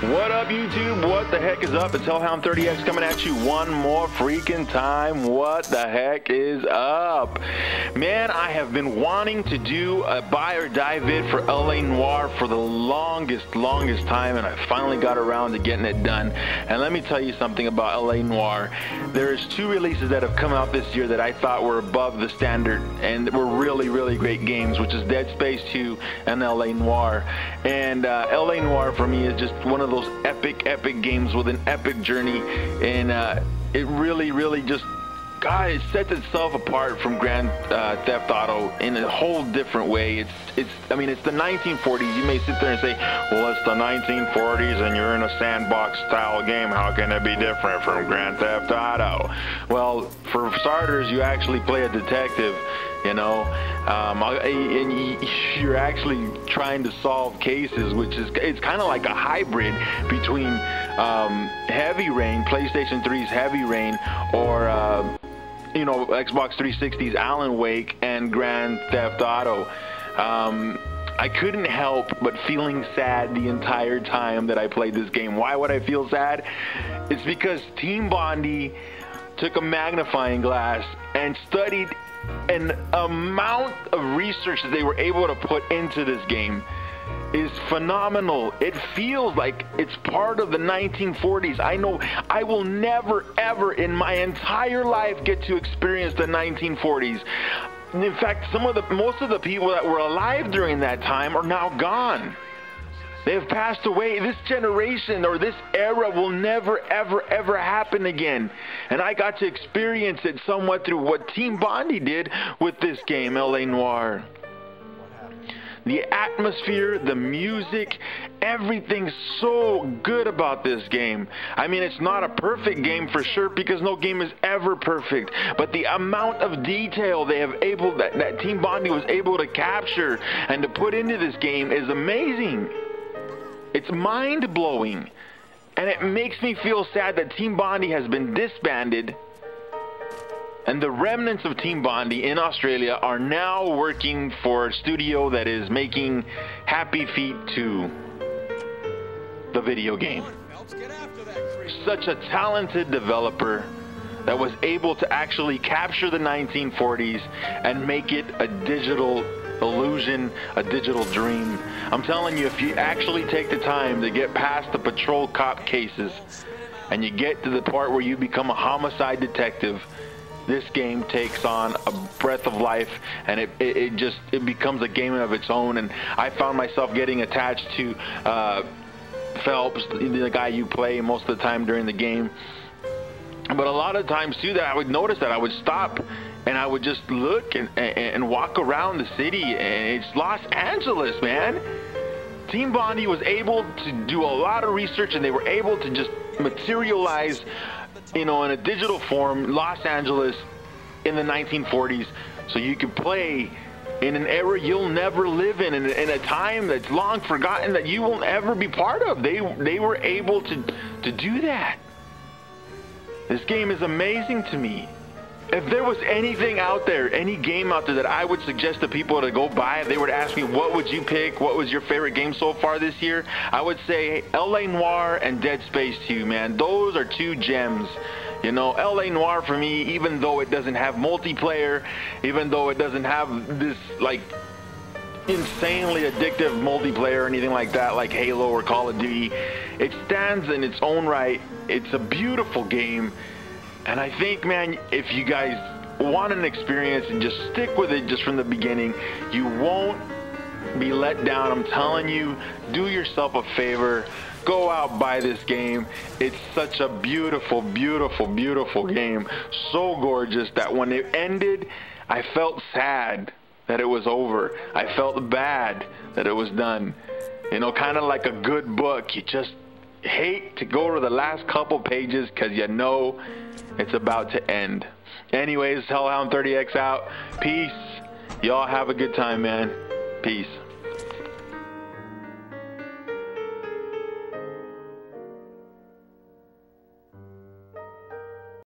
What up, YouTube? What the heck is up? It's Hellhound 30X coming at you one more freaking time. What the heck is up? Man, I have been wanting to do a buy or die vid for LA Noire for the longest time, and I finally got around to getting it done. And let me tell you something about LA Noire. There's two releases that have come out this year that I thought were above the standard and were really great games, which is Dead Space 2 and LA Noire. And LA Noire for me is just one of those epic games with an epic journey, and it really just, God, it sets itself apart from Grand Theft Auto in a whole different way. I mean, it's the 1940s. You may sit there and say, well, it's the 1940s and you're in a sandbox style game. How can it be different from Grand Theft Auto? Well, for starters, you actually play a detective, you know, and you're actually trying to solve cases, which is, it's kind of like a hybrid between Heavy Rain, PlayStation 3's Heavy Rain, or you know, Xbox 360's Alan Wake and Grand Theft Auto. I couldn't help but feeling sad the entire time that I played this game. Why would I feel sad? It's because Team BONDI took a magnifying glass and studied an amount of research that they were able to put into this game is phenomenal. It feels like it's part of the 1940s. I know I will never ever in my entire life get to experience the 1940s. In fact, most of the people that were alive during that time are now gone. They have passed away. This generation or this era will never ever happen again. And I got to experience it somewhat through what Team BONDI did with this game, LA Noire. The atmosphere, the music, everything's so good about this game. I mean, it's not a perfect game for sure, because no game is ever perfect. But the amount of detail they have that Team BONDI was able to capture and to put into this game is amazing. It's mind-blowing. And it makes me feel sad that Team BONDI has been disbanded. And the remnants of Team BONDI in Australia are now working for a studio that is making Happy Feet 2, the video game. Such a talented developer that was able to actually capture the 1940s and make it a digital illusion, a digital dream. I'm telling you, if you actually take the time to get past the patrol cop cases and you get to the part where you become a homicide detective, this game takes on a breath of life, and it becomes a game of its own. And I found myself getting attached to Phelps, the guy you play most of the time during the game. But a lot of times too, that I would notice that I would stop and I would just look and walk around the city, and it's Los Angeles, man. Team BONDI was able to do a lot of research, and they were able to just materialize, you know, in a digital form, Los Angeles in the 1940s, so you could play in an era you'll never live in a time that's long forgotten, that you won't ever be part of. They were able to do that. This game is amazing to me. If there was anything out there, any game out there that I would suggest to people to go buy, if they were to ask me, what would you pick? What was your favorite game so far this year? I would say LA Noire and Dead Space 2, man. Those are two gems. You know, LA Noire for me, even though it doesn't have multiplayer, even though it doesn't have this, like, insanely addictive multiplayer or anything like that, like Halo or Call of Duty, it stands in its own right. It's a beautiful game. And I think, man, if you guys want an experience and just stick with it just from the beginning, you won't be let down. I'm telling you, do yourself a favor. Go out, buy this game. It's such a beautiful game. So gorgeous that when it ended, I felt sad that it was over. I felt bad that it was done. You know, kind of like a good book. You just hate to go to the last couple pages because you know it's about to end. Anyways, Hellhound 30X out. Peace. Y'all have a good time, man. Peace.